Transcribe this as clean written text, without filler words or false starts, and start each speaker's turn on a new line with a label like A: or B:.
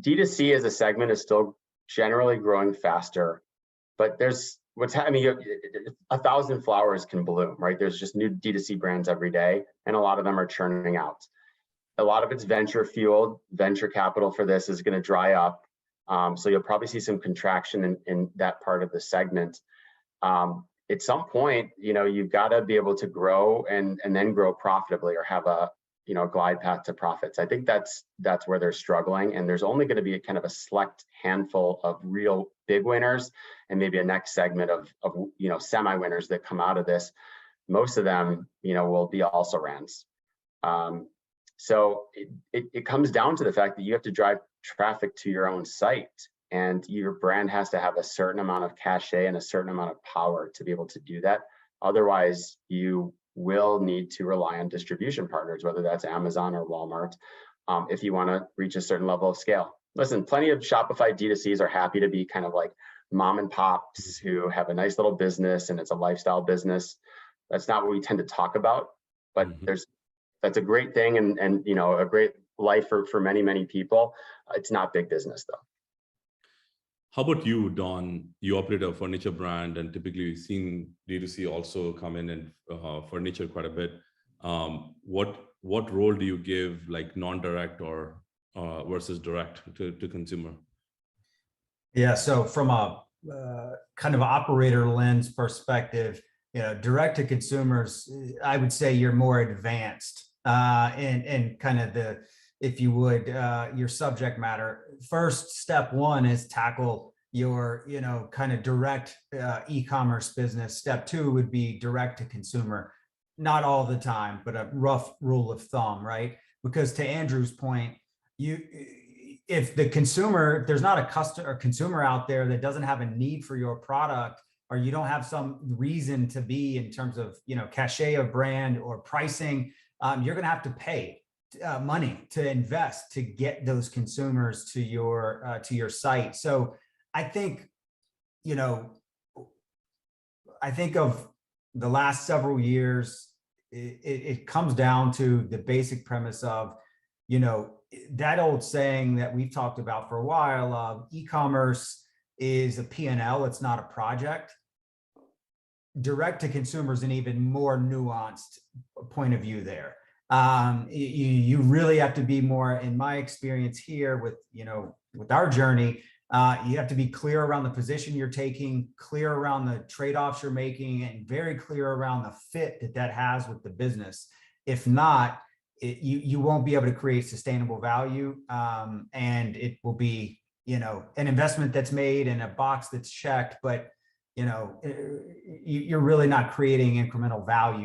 A: D2C as a segment is still generally growing faster, but there's what's happening. 1,000 flowers can bloom, right? There's just new D2C brands every day, and a lot of them are churning out. A lot of it's venture fueled. Venture capital for this is going to dry up. So you'll probably see some contraction in that part of the segment. At some point, you've got to be able to grow and then grow profitably, or have a glide path to profits. I think that's where they're struggling, and there's only going to be a kind of a select handful of real big winners, and maybe a next segment of semi winners that come out of this. Most of them, will be also rans. So it comes down to the fact that you have to drive traffic to your own site, and your brand has to have a certain amount of cachet and a certain amount of power to be able to do that. Otherwise, you will need to rely on distribution partners, whether that's Amazon or Walmart, if you want to reach a certain level of scale. Listen, plenty of Shopify D2Cs are happy to be kind of like mom and pops who have a nice little business and it's a lifestyle business. That's not what we tend to talk about, but that's a great thing, and a great life for many, many people. It's not big business though.
B: How about you, Don? You operate a furniture brand, and typically we've seen D2C also come in and furniture quite a bit. What role do you give, like non-direct or versus direct to consumer?
C: Yeah, so from a kind of operator lens perspective, direct to consumers, I would say you're more advanced in kind of the, if you would, your subject matter. First step one is tackle your, kind of direct e-commerce business. Step two would be direct to consumer. Not all the time, but a rough rule of thumb, right? Because to Andrew's point, if there's not a consumer out there that doesn't have a need for your product, or you don't have some reason to be in terms of, cachet of brand or pricing, you're going to have to pay money to invest to get those consumers to your site. So I think, I think of the last several years, it comes down to the basic premise of, that old saying that we've talked about for a while of e-commerce is a P&L, it's not a project. Direct to consumer is an even more nuanced point of view there. You really have to be more, in my experience here with our journey, you have to be clear around the position you're taking, clear around the trade-offs you're making, and very clear around the fit that has with the business. If not, you won't be able to create sustainable value, and it will be, an investment that's made and a box that's checked, but you're really not creating incremental value.